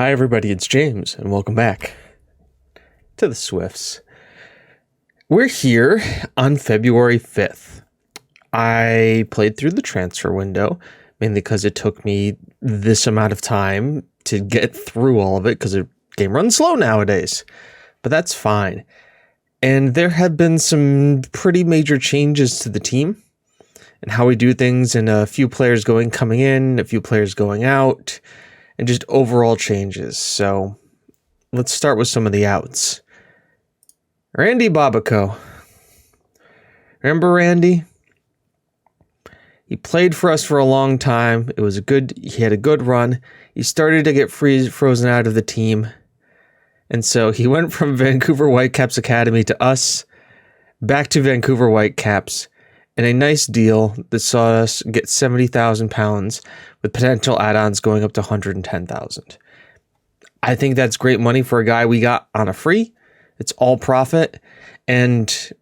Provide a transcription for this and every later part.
Hi everybody, it's James, and welcome back to the Swifts. We're here on February 5th. I played through the transfer window, mainly because it took me this amount of time to get through all of it, because the game runs slow nowadays. But that's fine. And there have been some pretty major changes to the team and how we do things, and a few players coming in, a few players going out, and just overall changes. So let's start with some of the outs. Randy Babico. Remember Randy? He played for us for a long time. He had a good run. He started to get frozen out of the team. And so he went from Vancouver Whitecaps Academy to us, back to Vancouver Whitecaps, in a nice deal that saw us get £70,000 with potential add-ons going up to $110,000. I think that's great money for a guy we got on a free. It's all profit. And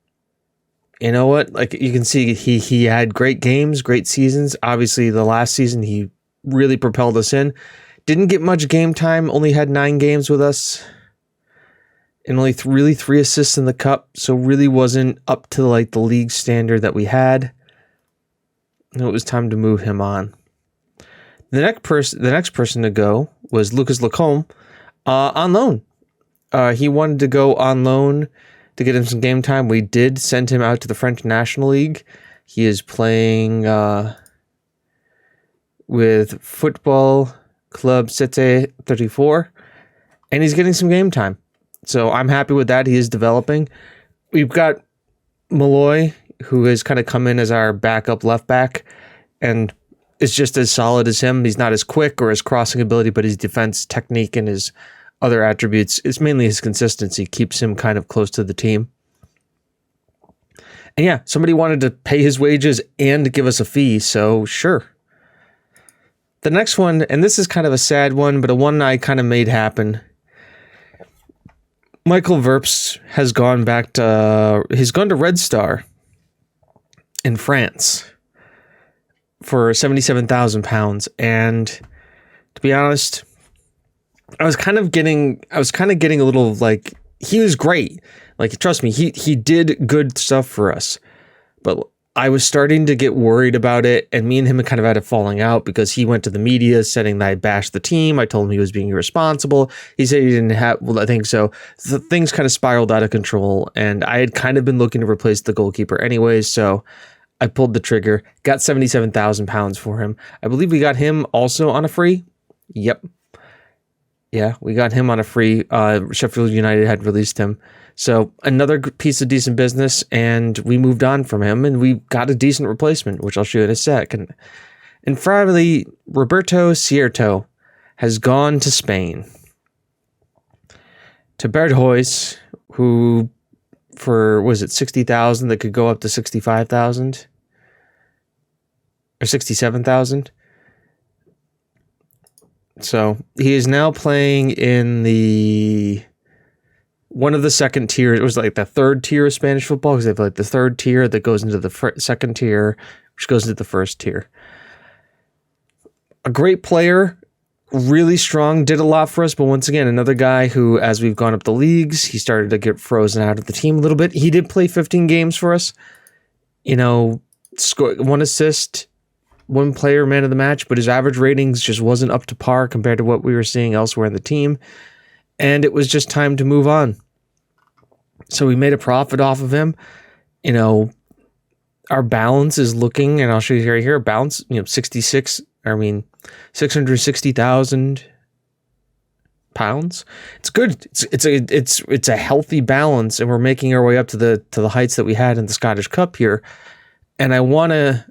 you know what? Like, you can see he had great games, great seasons. Obviously, the last season he really propelled us in. Didn't get much game time, only had 9 games with us. And only really 3 assists in the cup, so really wasn't up to like the league standard that we had. And it was time to move him on. The next person to go was Lucas Lacombe, on loan. He wanted to go on loan to get him some game time. We did send him out to the French National League. He is playing with Football Club Cité 34, and he's getting some game time. So I'm happy with that. He is developing. We've got Malloy, who has kind of come in as our backup left back, and is just as solid as him. He's not as quick or his crossing ability, but his defense technique and his other attributes, it's mainly his consistency, keeps him kind of close to the team. And yeah, somebody wanted to pay his wages and give us a fee, so sure. The next one, and this is kind of a sad one, but a one I kind of made happen. Michael Verps has gone to Red Star in France for £77,000. And to be honest, I was kind of getting a little, like, he was great. Like, trust me, he did good stuff for us. But I was starting to get worried about it, and me and him kind of had a falling out because he went to the media saying that I bashed the team. I told him he was being irresponsible. He said he didn't have, well, I think so. The things kind of spiraled out of control, and I had kind of been looking to replace the goalkeeper anyways, so I pulled the trigger, got £77,000 for him. I believe we got him also on a free. Yep. Yeah, we got him on a free. Sheffield United had released him. So another piece of decent business, and we moved on from him, and we got a decent replacement, which I'll show you in a sec. And finally, Roberto Sierto has gone to Spain. To Berthois, who for, was it 60,000 that could go up to 65,000? Or 67,000? So he is now playing in one of the second tier. It was like the third tier of Spanish football, because they have like the third tier that goes into the second tier, which goes into the first tier. A great player, really strong, did a lot for us. But once again, another guy who, as we've gone up the leagues, he started to get frozen out of the team a little bit. He did play 15 games for us. You know, scored 1 assist, 1 player man of the match, but his average ratings just wasn't up to par compared to what we were seeing elsewhere in the team. And it was just time to move on. So we made a profit off of him. You know, our balance is looking, and I'll show you right here, balance, you know, 660,000 pounds. It's good. It's a healthy balance, and we're making our way up to the heights that we had in the Scottish Cup here. And I wanted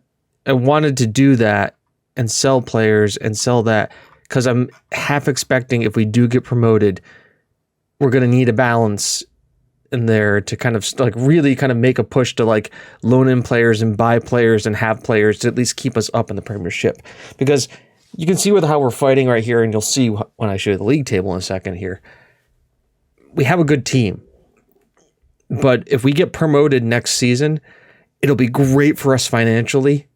to do that and sell players and sell that, because I'm half expecting if we do get promoted, we're going to need a balance in there to kind of like really kind of make a push to like loan in players and buy players and have players to at least keep us up in the Premiership. Because you can see how we're fighting right here, and you'll see when I show you the league table in a second here. We have a good team, but if we get promoted next season, it'll be great for us financially.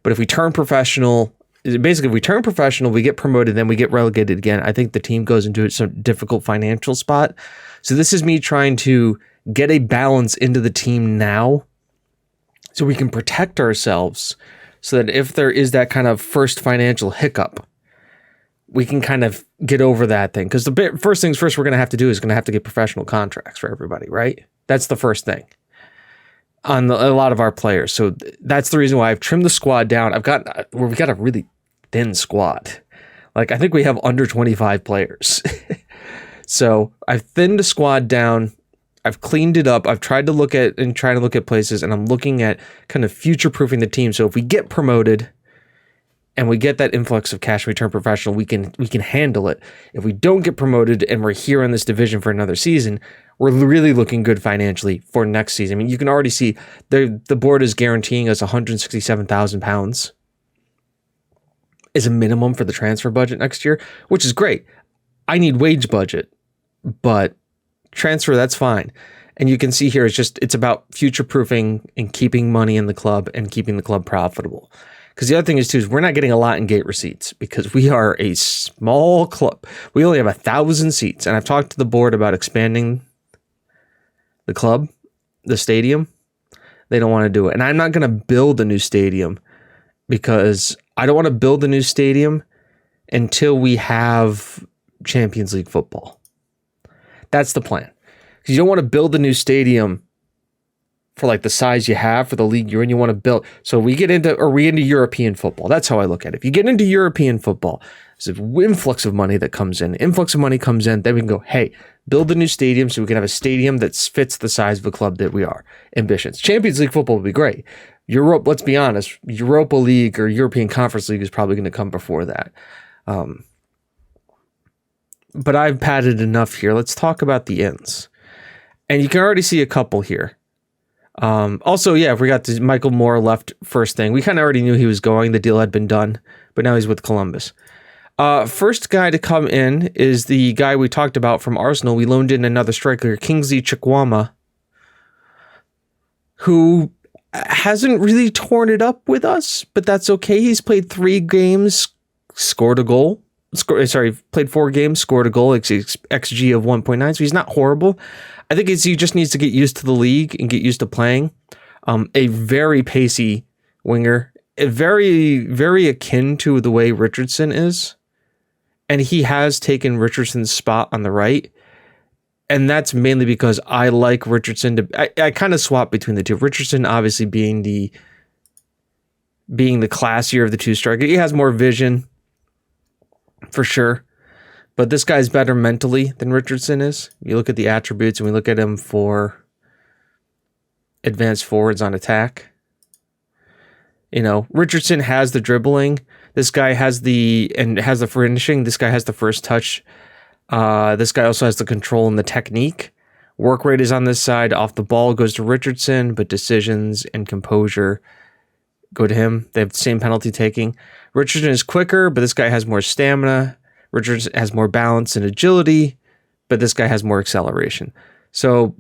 But if we turn professional, basically if we turn professional, we get promoted, then we get relegated again. I think the team goes into some difficult financial spot. So this is me trying to get a balance into the team now so we can protect ourselves so that if there is that kind of first financial hiccup, we can kind of get over that thing. Because the first things first we're going to have to do is going to have to get professional contracts for everybody, right? That's the first thing on a lot of our players. So that's the reason why I've trimmed the squad down. We've got a really thin squad. Like I think we have under 25 players. So I've thinned the squad down. I've cleaned it up. I've tried to look at places, and I'm looking at kind of future-proofing the team. So if we get promoted and we get that influx of cash and we turn professional, we can handle it. If we don't get promoted and we're here in this division for another season, we're really looking good financially for next season. I mean, you can already see the board is guaranteeing us £167,000 is a minimum for the transfer budget next year, which is great. I need wage budget, but transfer, that's fine. And you can see here, it's about future-proofing and keeping money in the club and keeping the club profitable. Because the other thing is, too, is we're not getting a lot in gate receipts because we are a small club. We only have 1,000 seats. And I've talked to the board about expanding the club, the stadium. They don't want to do it. And I'm not going to build a new stadium because I don't want to build a new stadium until we have Champions League football. That's the plan. Because you don't want to build a new stadium for like the size you have for the league you're in. You want to build. So we get into European football. That's how I look at it. If you get into European football, there's an influx of money that comes in. Influx of money comes in. Then we can go, hey, build a new stadium so we can have a stadium that fits the size of the club that we are. Ambitions. Champions League football would be great. Europe, let's be honest, Europa League or European Conference League is probably going to come before that. But I've padded enough here. Let's talk about the ins. And you can already see a couple here. Also, yeah, if we got to Michael Moore left first thing. We kind of already knew he was going. The deal had been done, but now he's with Columbus. First guy to come in is the guy we talked about from Arsenal. We loaned in another striker, Kingsley Chikwama, who hasn't really torn it up with us, but that's okay. He's played 3 games, scored a goal. Played 4 games, scored a goal, XG of 1.9, so he's not horrible. I think he just needs to get used to the league and get used to playing. A very pacey winger, very, very akin to the way Richardson is. And he has taken Richardson's spot on the right. And that's mainly because I like Richardson I kind of swap between the two. Richardson obviously being the classier of the two strikers. He has more vision, for sure. But this guy's better mentally than Richardson is. You look at the attributes and we look at him for advanced forwards on attack. You know, Richardson has the dribbling. This guy has the finishing. This guy has the first touch. This guy also has the control and the technique. Work rate is on this side. Off the ball goes to Richardson, but decisions and composure go to him. They have the same penalty taking. Richardson is quicker, but this guy has more stamina. Richardson has more balance and agility, but this guy has more acceleration. So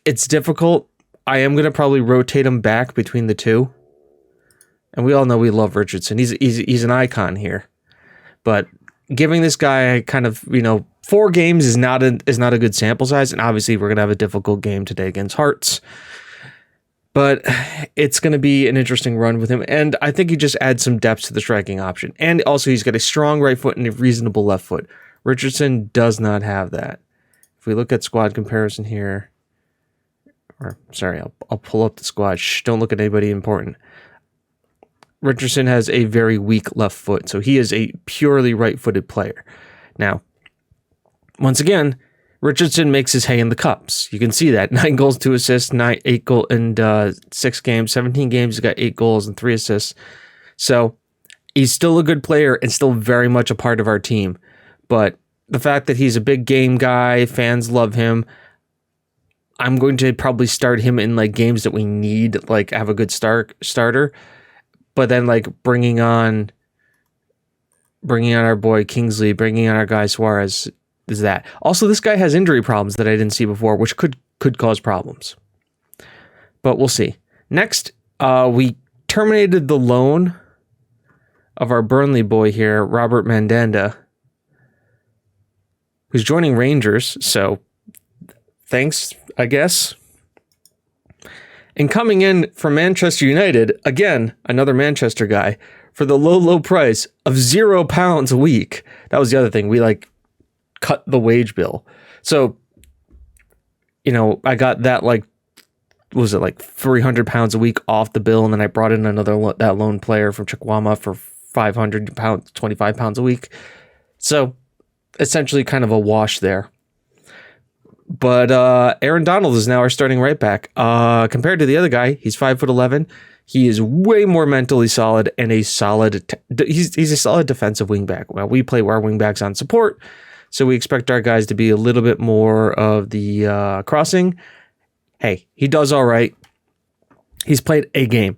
it's difficult. I am going to probably rotate him back between the two. And we all know we love Richardson. He's an icon here. But giving this guy kind of, 4 games is not a good sample size. And obviously we're going to have a difficult game today against Hearts. But it's going to be an interesting run with him. And I think he just adds some depth to the striking option. And also he's got a strong right foot and a reasonable left foot. Richardson does not have that. If we look at squad comparison here, I'll pull up the squad. Don't look at anybody important. Richardson has a very weak left foot. So he is a purely right-footed player. Now, once again, Richardson makes his hay in the cups. You can see that. 9 goals, 2 assists, 8 goals in 6 games, 17 games, he's got 8 goals and 3 assists. So he's still a good player and still very much a part of our team. But the fact that he's a big game guy, fans love him, I'm going to probably start him in like games that we need, like have a good starter. But then like bringing on our boy Kingsley, bringing on our guy Suarez, is that. Also, this guy has injury problems that I didn't see before, which could cause problems. But we'll see. Next, we terminated the loan of our Burnley boy here, Robert Mandanda, who's joining Rangers. So thanks, I guess. And coming in from Manchester United, again, another Manchester guy, for the low price of £0 a week. That was the other thing. We cut the wage bill. So, I got that was it £300 a week off the bill, and then I brought in that lone player from Chihuahua for £500, £25 a week. So essentially kind of a wash there. But Aaron Donald is now our starting right back. Compared to the other guy, he's 5'11". He is way more mentally solid and he's a solid defensive wingback. Well, we play our wingbacks on support, so we expect our guys to be a little bit more of the crossing. Hey, he does all right. He's played a game.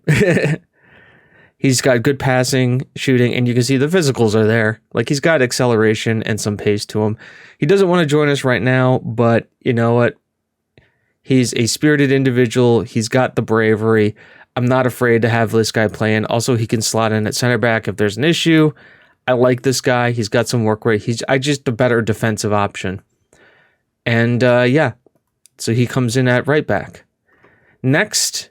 He's got good passing, shooting, and you can see the physicals are there. He's got acceleration and some pace to him. He doesn't want to join us right now, but you know what? He's a spirited individual. He's got the bravery. I'm not afraid to have this guy playing. Also, he can slot in at center back if there's an issue. I like this guy. He's got some work rate. He's just a better defensive option. And so he comes in at right back. Next,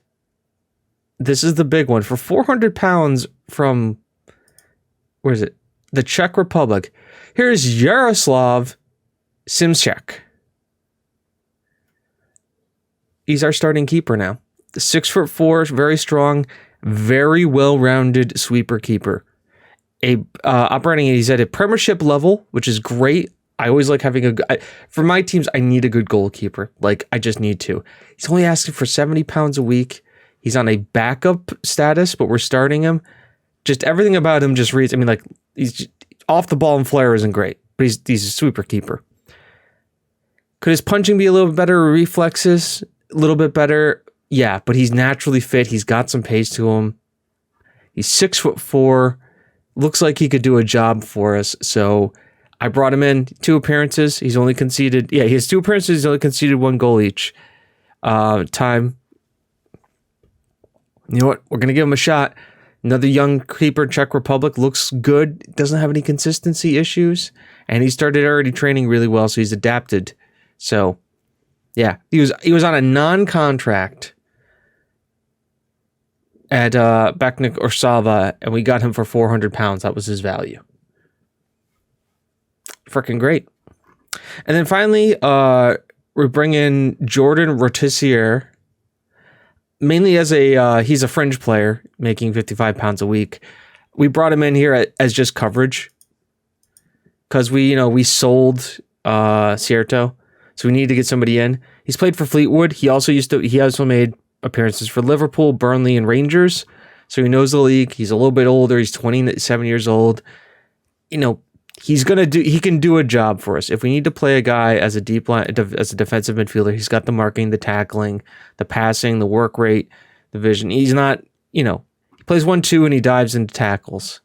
this is the big one. For £400 from, where is it? The Czech Republic. Here's Jaroslav Simček. He's our starting keeper now. 6'4", very strong, very well-rounded sweeper keeper. He's at a Premiership level, which is great. I always like having for my teams, I need a good goalkeeper. I just need to. He's only asking for £70 a week. He's on a backup status, but we're starting him. Just everything about him just reads. He's off the ball and flair isn't great, but he's a sweeper keeper. Could his punching be a little bit better? Reflexes a little bit better? Yeah, but he's naturally fit. He's got some pace to him. He's 6'4". Looks like he could do a job for us. So I brought him in. 2 appearances. He's only conceded. Yeah, he has 2 appearances. He's only conceded 1 goal each. Time. You know what? We're going to give him a shot. Another young keeper, Czech Republic, looks good. Doesn't have any consistency issues. And he started already training really well, so he's adapted. So, yeah. He was on a non-contract at Beknik Orsava, and we got him for £400. That was his value. Freaking great. And then finally, we bring in Jordan Rotisserie, mainly as he's a fringe player, making £55 a week. We brought him in here as just coverage because we sold Sierto, so we need to get somebody in. He's played for Fleetwood. He also made appearances for Liverpool, Burnley, and Rangers, so he knows the league. He's a little bit older. He's 27 years old. He can do a job for us. If we need to play a guy as a deep line, as a defensive midfielder, he's got the marking, the tackling, the passing, the work rate, the vision. He's not, he plays 1-2 and he dives into tackles.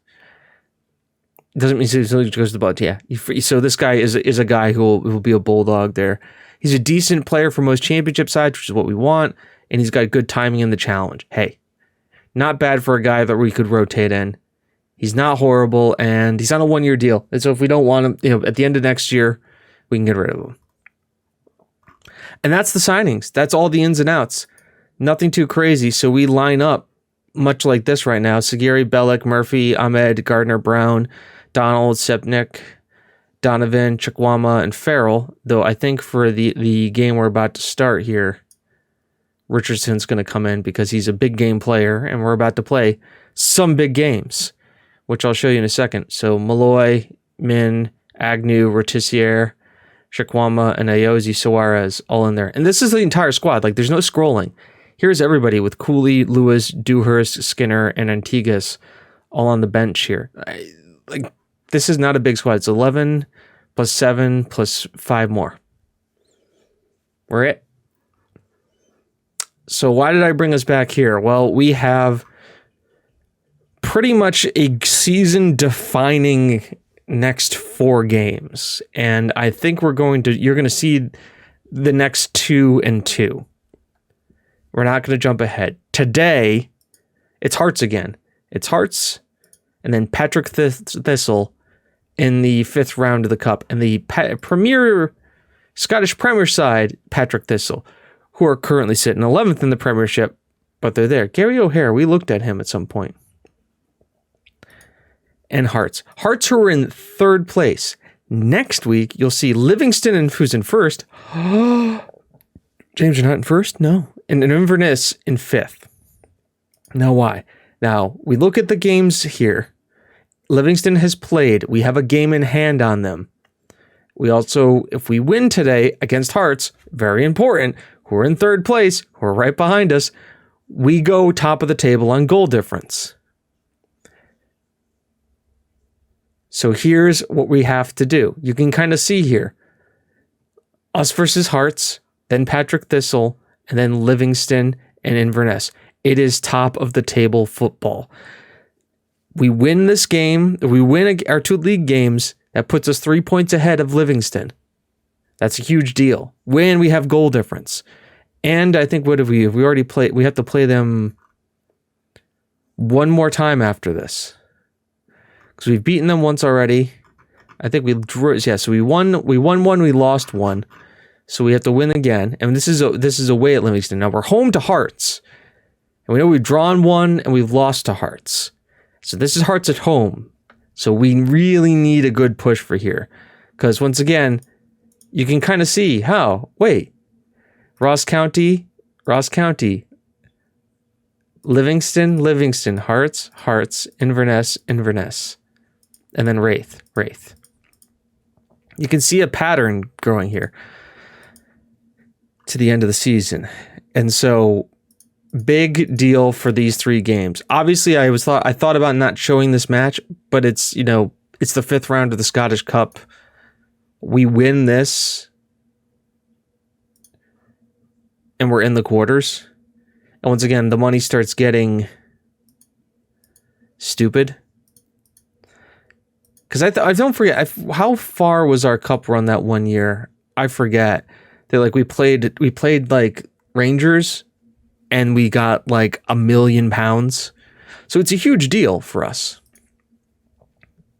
Doesn't mean he goes to the ball. Yeah. So this guy is a guy who will be a bulldog there. He's a decent player for most championship sides, which is what we want. And he's got good timing in the challenge. Hey, not bad for a guy that we could rotate in. He's not horrible, and he's on a 1-year deal. And so if we don't want him, at the end of next year, we can get rid of him. And that's the signings. That's all the ins and outs. Nothing too crazy. So we line up much like this right now. Sagiri, Bellick, Murphy, Ahmed, Gardner, Brown, Donald, Sepnik, Donovan, Chikwama, and Farrell. Though I think for the game we're about to start here, Richardson's going to come in because he's a big game player, and we're about to play some big games, which I'll show you in a second. So Malloy, Min, Agnew, Rotisserie, Chikwama, and Ayoze Suarez all in there. And this is the entire squad. There's no scrolling. Here's everybody with Cooley, Lewis, Dewhurst, Skinner, and Antiguas all on the bench here. This is not a big squad. It's 11 plus 7 plus 5 more. We're it. So why did I bring us back here? Well, we have pretty much a season-defining next 4 games, and I think you're going to see the next 2 and 2. We're not going to jump ahead. Today, it's Hearts again. It's Hearts and then Patrick Thistle in the 5th round of the Cup, and the Scottish Premier side, Patrick Thistle, who are currently sitting 11th in the Premiership, but they're there. Gary O'Hare, we looked at him at some point. And Hearts. Hearts, who are in 3rd place. Next week, you'll see Livingston, who's in 1st. James, you're not in 1st? No. And Inverness in 5th. Now, why? Now, we look at the games here. Livingston has played. We have a game in hand on them. We also, if we win today against Hearts, very important, who are in 3rd place, who are right behind us, we go top of the table on goal difference. So here's what we have to do. You can kind of see here. Us versus Hearts, then Patrick Thistle, and then Livingston and Inverness. It is top of the table football. We win this game. We win our 2 league games. That puts us 3 points ahead of Livingston. That's a huge deal. When we have goal difference. And I think if we already played, we have to play them one more time after this. Because we've beaten them once already. I think we drew. Yeah, so we won 1, we lost 1. So we have to win again. And this is away at Livingston. Now we're home to Hearts. And we know we've drawn 1 and we've lost to Hearts. So this is Hearts at home. So we really need a good push for here. Because once again, you can kind of see how. Wait. Ross County. Livingston, Hearts, Inverness. And then Wraith. You can see a pattern growing here to the end of the season. And so big deal for these 3 games. Obviously, I thought about not showing this match, but it's the 5th round of the Scottish Cup. We win this and we're in the quarters. And once again, the money starts getting stupid. Because I don't forget, how far was our cup run that one year? I forget. We played like Rangers and we got like £1 million. So it's a huge deal for us.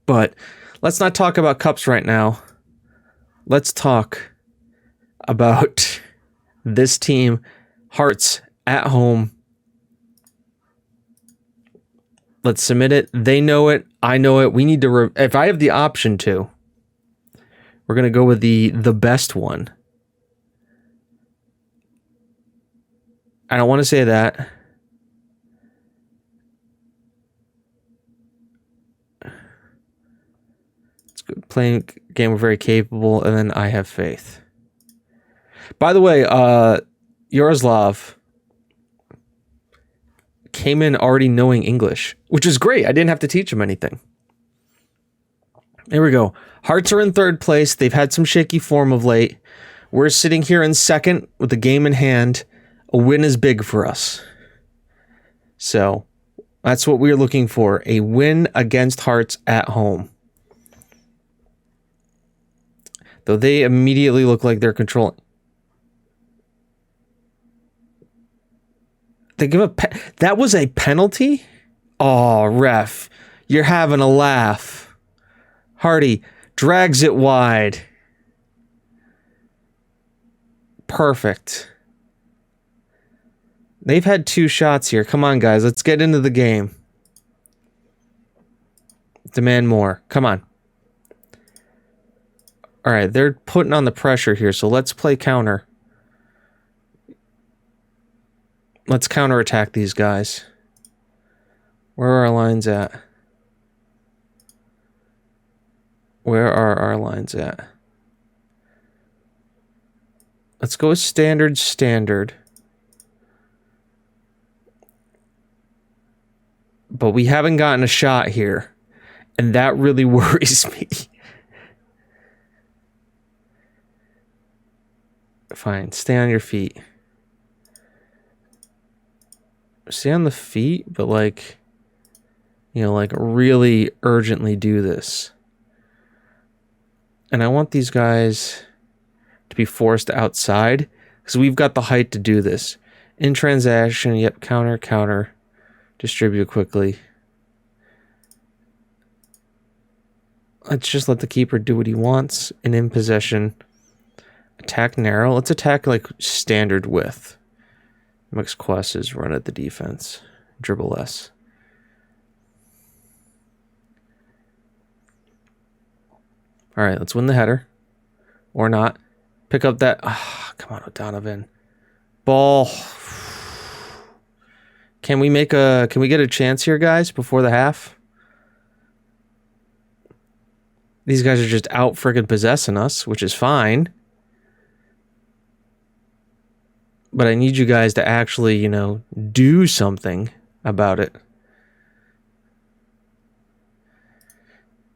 But let's not talk about cups right now. Let's talk about this team, Hearts at home. Let's submit it. They know it. I know it. We need to, if I have the option to, we're going to go with the best one. I don't want to say that. It's good. Playing game, we're very capable, and then I have faith. By the way, Yaroslav came in already knowing English, which is great. I didn't have to teach him anything. There we go. Hearts are in 3rd place. They've had some shaky form of late. We're sitting here in 2nd with the game in hand. A win is big for us. So that's what we're looking for. A win against Hearts at home. Though they immediately look like they're controlling. They give that was a penalty? Oh, ref. You're having a laugh. Hardy drags it wide. Perfect. They've had 2 shots here. Come on, guys. Let's get into the game. Demand more. Come on. All right, they're putting on the pressure here, so let's play counter. Let's counterattack these guys. Where are our lines at? Where are our lines at? Let's go with standard. But we haven't gotten a shot here. And that really worries me. Fine, stay on your feet. Stay on the feet, but really urgently do this. And I want these guys to be forced outside because we've got the height to do this. In transaction, yep, counter. Distribute quickly. Let's just let the keeper do what he wants. And in possession, attack narrow. Let's attack like standard width. Max Quest is run at the defense. Dribble less. All right, let's win the header. Or not. Pick up that... come on, O'Donovan. Ball. Can we get a chance here, guys, before the half? These guys are just out friggin' possessing us, which is fine. But I need you guys to actually, you know, do something about it.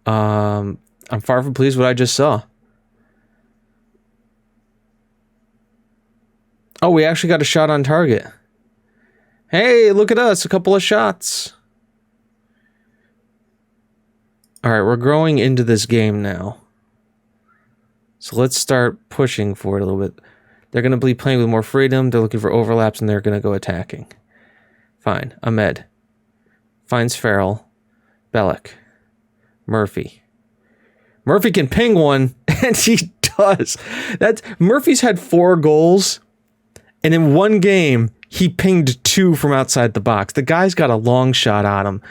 I'm far from pleased with what I just saw. Oh, we actually got a shot on target. Hey, look at us. A couple of shots. All right, we're growing into this game now. So let's start pushing for it a little bit. They're going to be playing with more freedom. They're looking for overlaps, and they're going to go attacking. Fine. Ahmed. Finds Farrell. Bellick. Murphy. Murphy can ping one, and he does. Murphy's had 4 goals, and in one game, he pinged 2 from outside the box. The guy's got a long shot on him.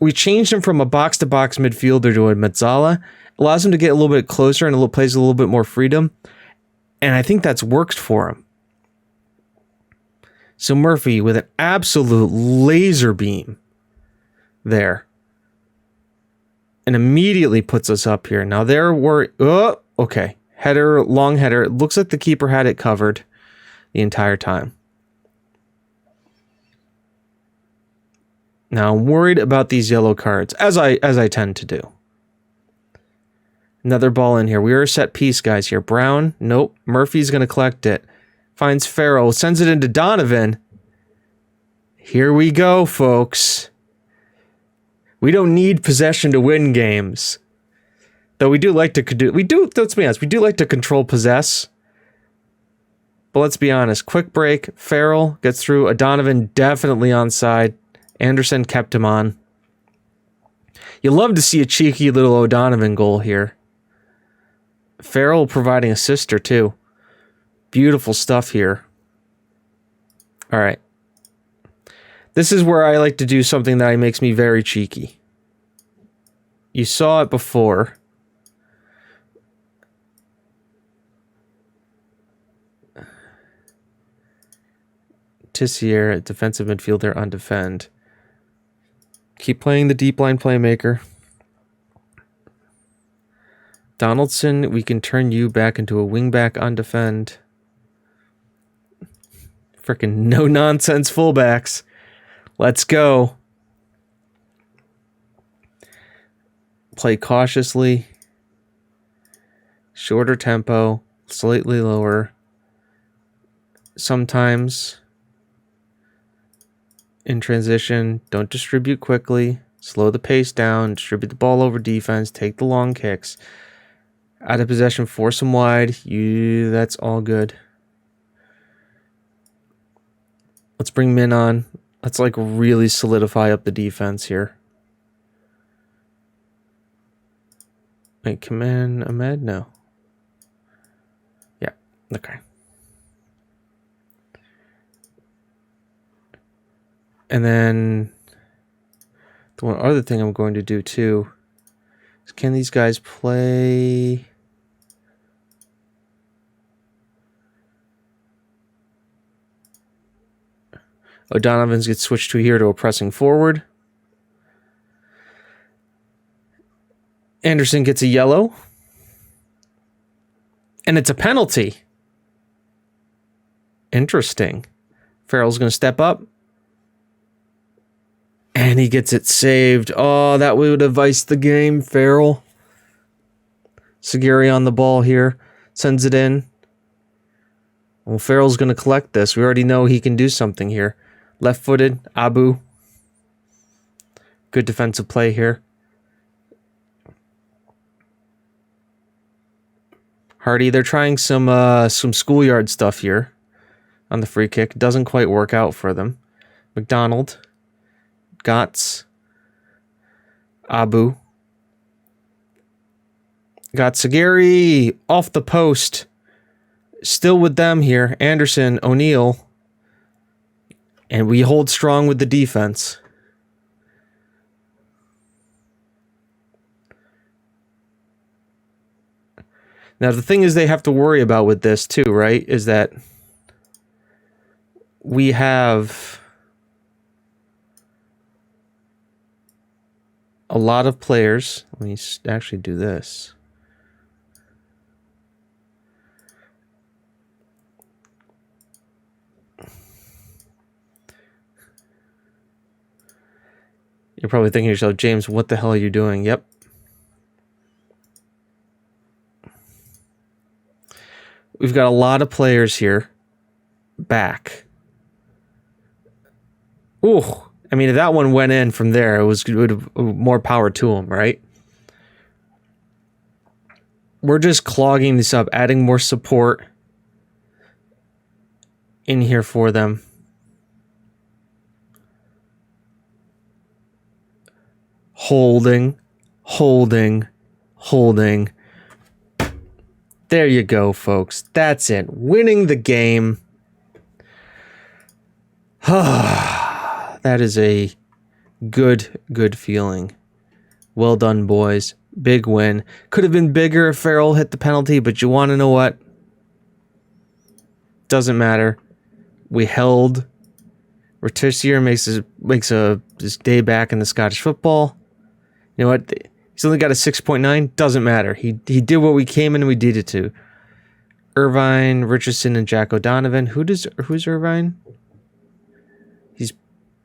We changed him from a box-to-box midfielder to a mezzala. Allows him to get a little bit closer and plays a little bit more freedom. And I think that's worked for him. So Murphy with an absolute laser beam there. And immediately puts us up here. Now there were... Oh, okay. Header, long header. It looks like the keeper had it covered the entire time. Now I'm worried about these yellow cards, as I tend to do. Another ball in here. We are a set piece, guys, here. Brown, nope. Murphy's going to collect it. Finds Farrell, sends it into Donovan. Here we go, folks. We don't need possession to win games. Though we do like to let's be honest, we do like to control possess. But let's be honest, quick break, Farrell gets through, Donovan definitely onside. Anderson kept him on. You love to see a cheeky little O'Donovan goal here. Farrell providing a sister too. Beautiful stuff here. All right. This is where I like to do something that makes me very cheeky. You saw it before. Tissier, defensive midfielder on defend. Keep playing the deep line playmaker. Donaldson, we can turn you back into a wingback on defend. Freaking no-nonsense fullbacks. Let's go. Play cautiously. Shorter tempo. Slightly lower. Sometimes in transition, don't distribute quickly. Slow the pace down. Distribute the ball over defense. Take the long kicks. Out of possession, force them wide. That's all good. Let's bring Min on. Let's like really solidify up the defense here. Wait, come in, Ahmed? No. Yeah, okay. And then the one other thing I'm going to do too is, can these guys play? O'Donovan's gets switched to here to a pressing forward. Anderson gets a yellow. And it's a penalty. Interesting. Farrell's going to step up. And he gets it saved. Oh, that would have iced the game, Farrell. Sagiri on the ball here. Sends it in. Well, Farrell's going to collect this. We already know he can do something here. Left-footed, Abu. Good defensive play here. Hardy, they're trying some schoolyard stuff here on the free kick. Doesn't quite work out for them. McDonald. Gotts. Abu. Got Sagari off the post. Still with them here. Anderson, O'Neal. And we hold strong with the defense. Now, the thing is they have to worry about with this too, right? Is that we have a lot of players. Let me actually do this. You're probably thinking to yourself, James, what the hell are you doing? Yep. We've got a lot of players here back. Ooh. I mean, if that one went in from there, it would have more power to him, right? We're just clogging this up, adding more support in here for them. Holding. There you go, folks. That's it. Winning the game. That is a good feeling. Well done, boys. Big win. Could have been bigger if Farrell hit the penalty, but you want to know what? Doesn't matter. We held. Rotisserie makes his day back in the Scottish football. You know what? He's only got a 6.9. Doesn't matter. He did what we came in and we needed to. Irvine, Richardson, and Jack O'Donovan. Who's Irvine? He's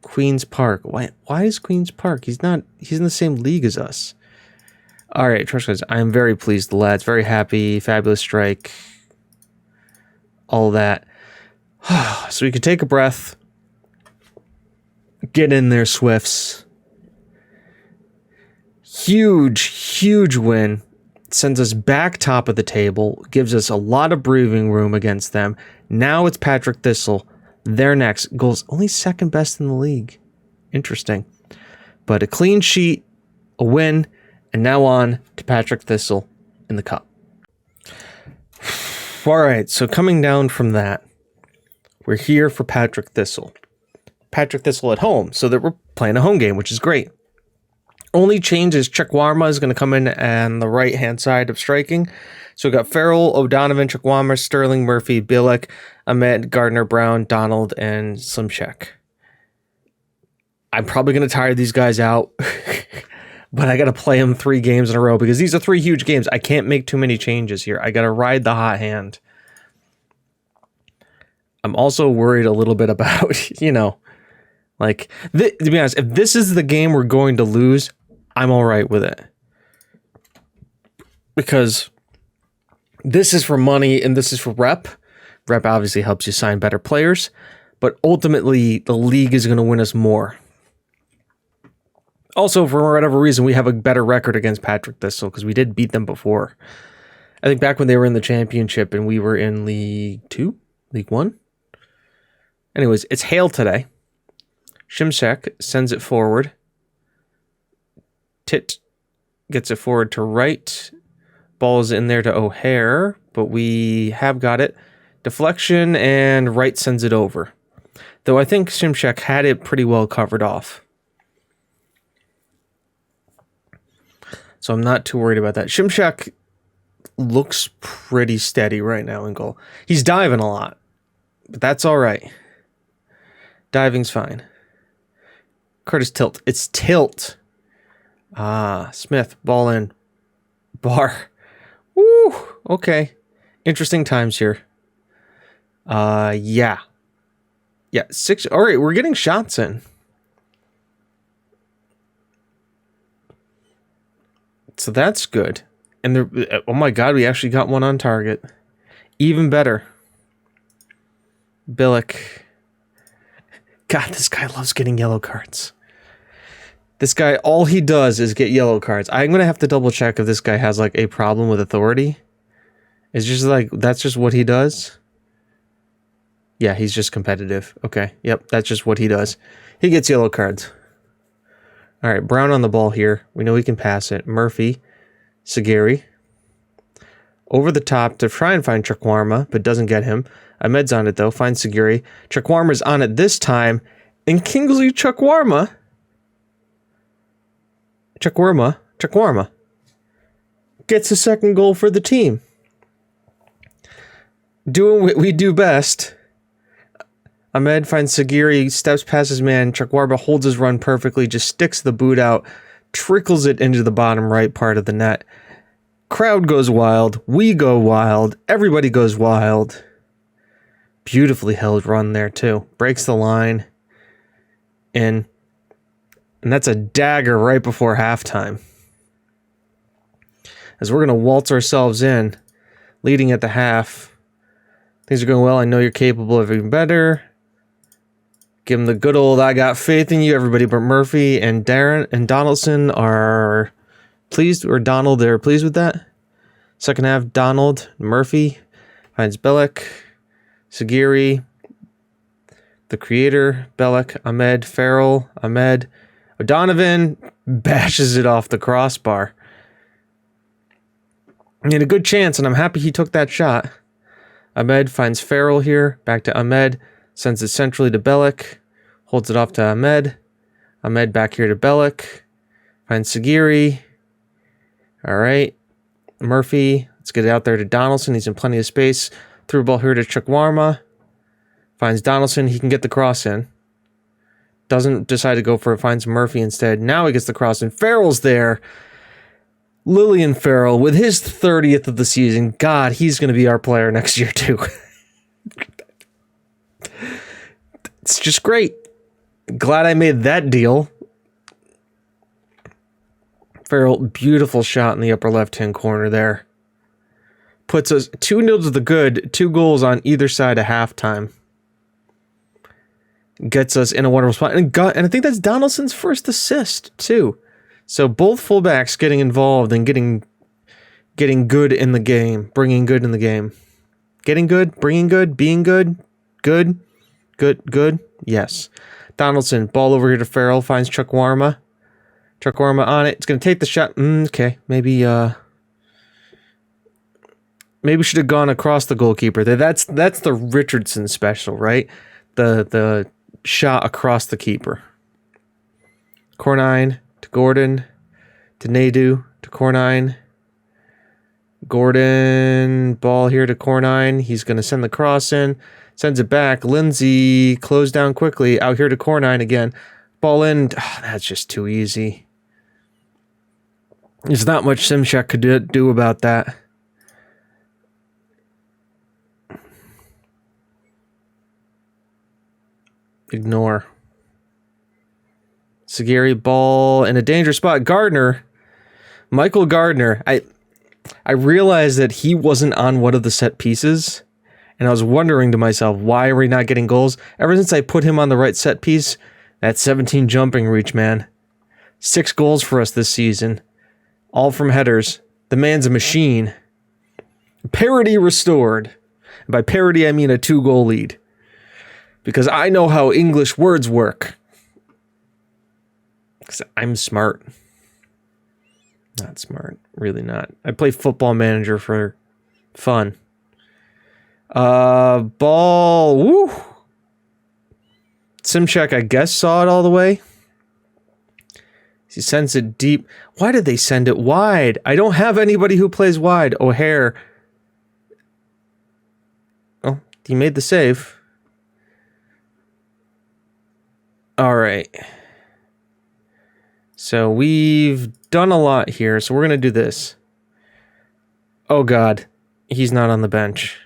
Queen's Park. Why is Queen's Park? He's in the same league as us. All right, trust guys. I am very pleased. The lads, very happy. Fabulous strike. All that. So we can take a breath. Get in there, Swifts. Huge win. Sends us back top of the table. Gives us a lot of breathing room against them. Now it's Patrick Thistle. They're next. Goals only second best in the league. Interesting. But a clean sheet, a win, and now on to Patrick Thistle in the cup. All right, so coming down from that, we're here for Patrick Thistle. Patrick Thistle at home, so that we're playing a home game, which is great. Only change is Chukwama is going to come in on the right-hand side of striking. So we've got Farrell, O'Donovan, Chukwama, Sterling, Murphy, Billick, Ahmed, Gardner, Brown, Donald, and Slimchek. I'm probably going to tire these guys out, but I got to play them 3 games in a row because these are 3 huge games. I can't make too many changes here. I got to ride the hot hand. I'm also worried a little bit about, to be honest, if this is the game we're going to lose, I'm all right with it. Because this is for money and this is for rep. Rep obviously helps you sign better players, but ultimately the league is going to win us more. Also, for whatever reason, we have a better record against Patrick Thistle because we did beat them before. I think back when they were in the championship and we were in League 2, League 1. Anyways, it's Hale today. Shimshek sends it forward. Tit gets it forward to right. Ball is in there to O'Hare, but we have got it. Deflection, and Wright sends it over. Though I think Shimshek had it pretty well covered off. So I'm not too worried about that. Shimshek looks pretty steady right now in goal. He's diving a lot, but that's all right. Diving's fine. Curtis Tilt. It's Tilt. Smith. Ball in. Bar. Woo. Okay. Interesting times here. Yeah. 6. All right. We're getting shots in. So that's good. And oh my God, we actually got one on target. Even better. Billick. God, this guy loves getting yellow cards. This guy, all he does is get yellow cards. I'm going to have to double check if this guy has a problem with authority. It's just that's just what he does. Yeah, he's just competitive. Okay. Yep. That's just what he does. He gets yellow cards. All right. Brown on the ball here. We know he can pass it. Murphy. Sagari. over the top to try and find Chakwarma, but doesn't get him. Ahmed's on it, though. Finds Sagiri. Chakwarma's on it this time. And Kingsley Chakwarma gets a second goal for the team. Doing what we do best. Ahmed finds Sagiri, steps past his man. Chakwarma holds his run perfectly, just sticks the boot out, trickles it into the bottom right part of the net. Crowd goes wild. We go wild. Everybody goes wild. Beautifully held run there, too. Breaks the line. And that's a dagger right before halftime. As we're going to waltz ourselves in, leading at the half. Things are going well. I know you're capable of even better. Give him the good old I got faith in you. Everybody but Murphy and Darren and Donaldson are pleased, or Donald, they're pleased with that. Second half, Donald, Murphy finds Bellick, Sagiri, the creator, Bellick, Ahmed, Farrell, Ahmed, O'Donovan bashes it off the crossbar. He had a good chance, and I'm happy he took that shot. Ahmed finds Farrell here, back to Ahmed, sends it centrally to Bellick, holds it off to Ahmed. Ahmed back here to Bellick, finds Sagiri. All right, Murphy, let's get it out there to Donaldson. He's in plenty of space. Threw a ball here to Chakwarma. Finds Donaldson. He can get the cross in. Doesn't decide to go for it. Finds Murphy instead. Now he gets the cross in. Farrell's there. Lillian Farrell with his 30th of the season. God, he's going to be our player next year too. It's just great. Glad I made that deal. Farrell, beautiful shot in the upper left-hand corner there. Puts us 2-0 to the good, 2 goals on either side of halftime. Gets us in a wonderful spot. And I think that's Donaldson's first assist, too. So both fullbacks getting involved and getting good in the game, bringing good in the game. Getting good, bringing good, being good, good. Yes. Donaldson, ball over here to Farrell, finds Chakwarma. Chakwarma on it. It's going to take the shot. Okay, maybe should have gone across the goalkeeper. That's the Richardson special, right? The shot across the keeper. Cornine to Gordon to Nadu to Cornine. Gordon, ball here to Cornine. He's going to send the cross in. Sends it back. Lindsay closed down quickly. Out here to Cornine again. Ball in. Oh, that's just too easy. There's not much Simchek could do about that. Ignore. Sagiri, ball in a dangerous spot. Michael Gardner. I realized that he wasn't on one of the set pieces, and I was wondering to myself, why are we not getting goals? Ever since I put him on the right set piece, that 17 jumping reach, man. 6 goals for us this season. All from headers. The man's a machine. Parity restored. And by parity, I mean a 2-goal lead. Because I know how English words work. Because I'm smart. Not smart. Really not. I play Football Manager for fun. Ball. Woo. Simchek, I guess, saw it all the way. He sends it deep. Why did they send it wide? I don't have anybody who plays wide. O'Hare. Oh, he made the save. All right. So we've done a lot here. So we're going to do this. Oh, God. He's not on the bench.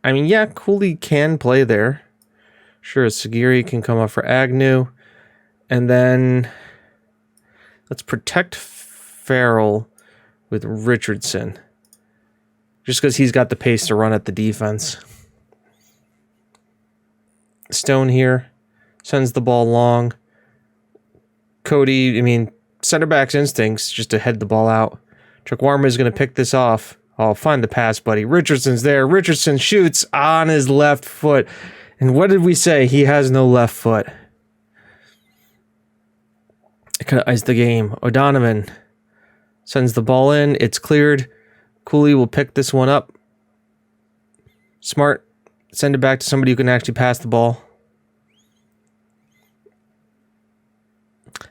I mean, yeah, Cooley can play there. Sure, Sagiri can come up for Agnew. And then let's protect Farrell with Richardson. Just because he's got the pace to run at the defense. Stone here. Sends the ball long. Cody, center back's instincts just to head the ball out. Chakwarma is going to pick this off. Oh, find the pass, buddy. Richardson's there. Richardson shoots on his left foot. And what did we say? He has no left foot. It could have iced the game. O'Donovan Sends the ball in. It's cleared. Cooley will pick this one up. Smart. Send it back to somebody who can actually pass the ball.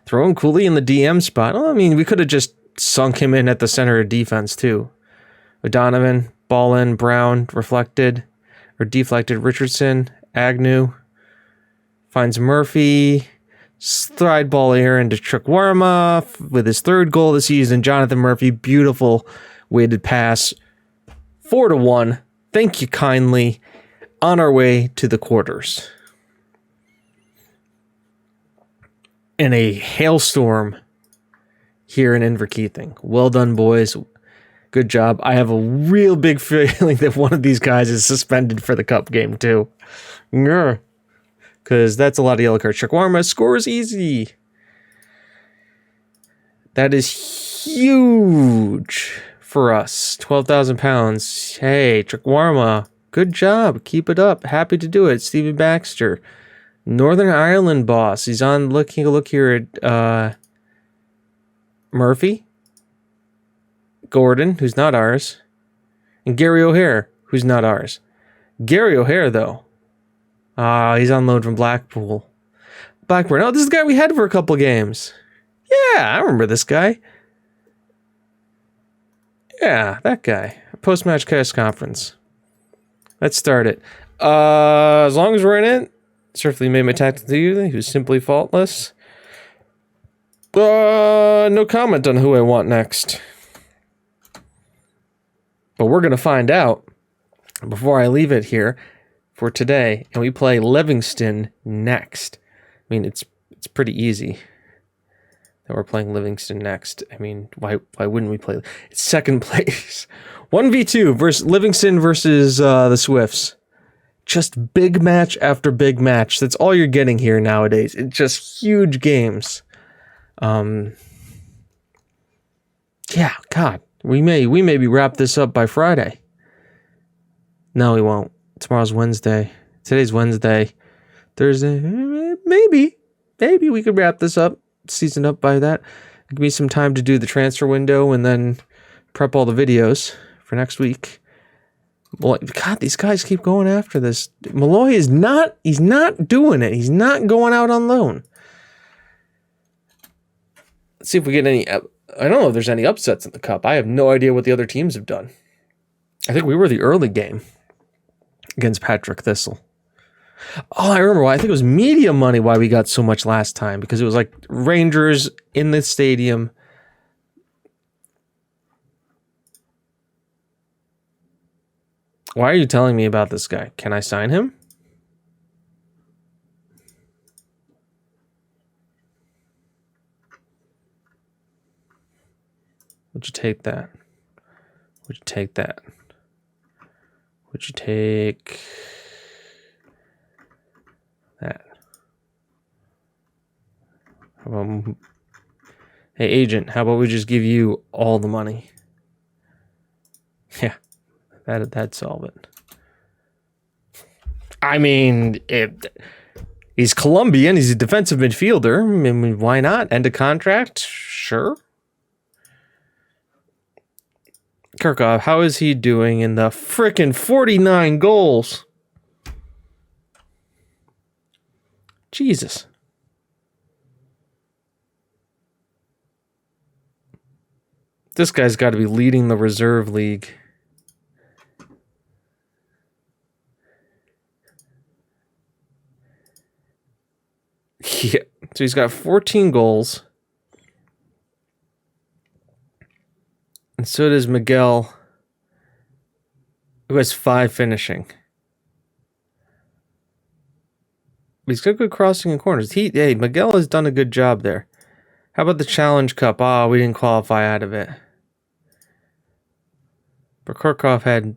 Throwing Cooley in the DM spot. Well, I mean, we could have just sunk him in at the center of defense, too. O'Donovan, ball in, Brown, reflected, or deflected. Richardson, Agnew, finds Murphy. Slide ball here into Chukwuemeka with his third goal of the season. Jonathan Murphy, beautiful weighted pass. 4-1. Thank you kindly. On our way to the quarters. In a hailstorm here in Inverkeithing. Well done, boys. Good job. I have a real big feeling that one of these guys is suspended for the cup game, too. Yeah. Because that's a lot of yellow cards. Chukwuemeka scores easy. That is huge for us. 12,000 pounds. Hey, Chukwuemeka, good job. Keep it up. Happy to do it. Stephen Baxter, Northern Ireland boss. He's on looking a look here at Murphy, Gordon, who's not ours, and Gary O'Hare, who's not ours. Gary O'Hare, though. He's on loan from Blackpool. Blackburn. Oh, this is the guy we had for a couple games. Yeah, I remember this guy. Yeah, that guy. Post-match press conference. Let's start it. As long as we're in it, certainly made my tactical to who's simply faultless. No comment on who I want next. But we're going to find out before I leave it here for today, and we play Livingston next. I mean, it's pretty easy that we're playing Livingston next. I mean, why wouldn't we play? It's second place. 1v2 versus Livingston versus the Swifts. Just big match after big match. That's all you're getting here nowadays. It's just huge games. Yeah, God, we maybe wrap this up by Friday. No, we won't. Tomorrow's Wednesday. Today's Wednesday. Thursday, maybe we could wrap this up, season up by that. Give me some time to do the transfer window and then prep all the videos for next week. Well, God, these guys keep going after this. Malloy he's not doing it. He's not going out on loan. Let's see if we get any. I don't know if there's any upsets in the cup. I have no idea what the other teams have done. I think we were the early game against Patrick Thistle. Oh, I remember why. I think it was media money why we got so much last time, because it was like Rangers in the stadium. Why are you telling me about this guy? Can I sign him? Would you take that? Would you take that? Would you take that? How about, hey, agent, how about we just give you all the money? Yeah, that'd solve it. I mean, he's Colombian. He's a defensive midfielder. I mean, why not? End of contract? Sure. Kirchhoff, how is he doing in the frickin' 49 goals? Jesus. This guy's got to be leading the reserve league. Yeah. So he's got 14 goals. And so does Miguel, who has 5 finishing. He's got good crossing and corners. Hey, Miguel has done a good job there. How about the Challenge Cup? We didn't qualify out of it. But Kirchhoff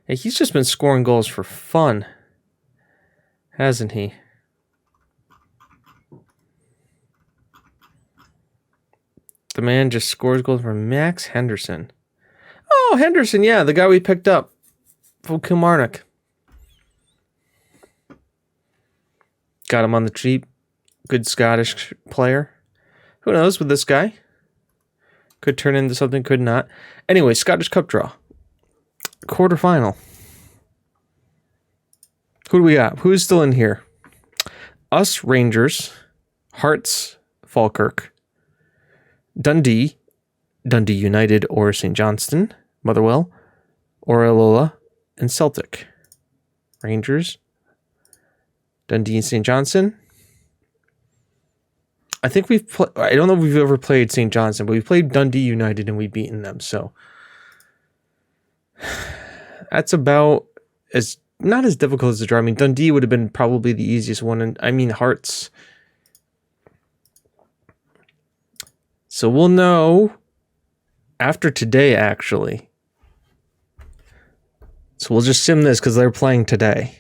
he's just been scoring goals for fun, hasn't he? The man just scores goals for Max Henderson. Oh, Henderson, yeah, the guy we picked up from Kilmarnock. Got him on the cheap. Good Scottish player. Who knows with this guy? Could turn into something, could not. Anyway, Scottish Cup draw. Quarterfinal. Who do we got? Who's still in here? Us, Rangers, Hearts, Falkirk, Dundee United or St. Johnstone, Motherwell, Oralola, and Celtic. Rangers, Dundee and St. Johnstone. I think I don't know if we've ever played St. Johnstone, but we played Dundee United and we've beaten them. So that's about not as difficult as the draw. I mean, Dundee would have been probably the easiest one. And I mean, Hearts. So we'll know after today, actually. So we'll just sim this because they're playing today.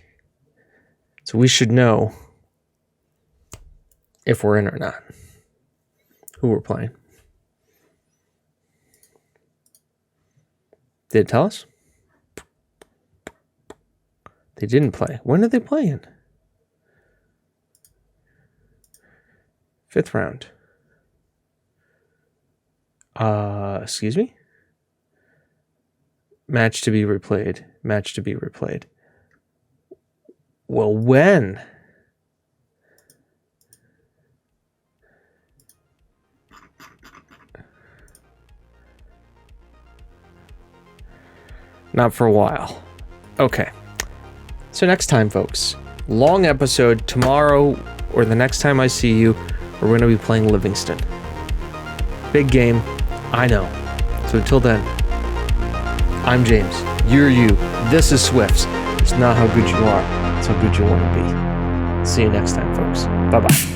So we should know if we're in or not. Who we're playing. Did it tell us? They didn't play. When are they playing? 5th round. Excuse me? Match to be replayed. Match to be replayed. Well, when? Not for a while. Okay. So next time, folks, long episode. Tomorrow or the next time I see you, we're going to be playing Livingston. Big game. I know. So until then, I'm James. You're you. This is Swifts. It's not how good you are. It's how good you want to be. See you next time, folks. Bye-bye.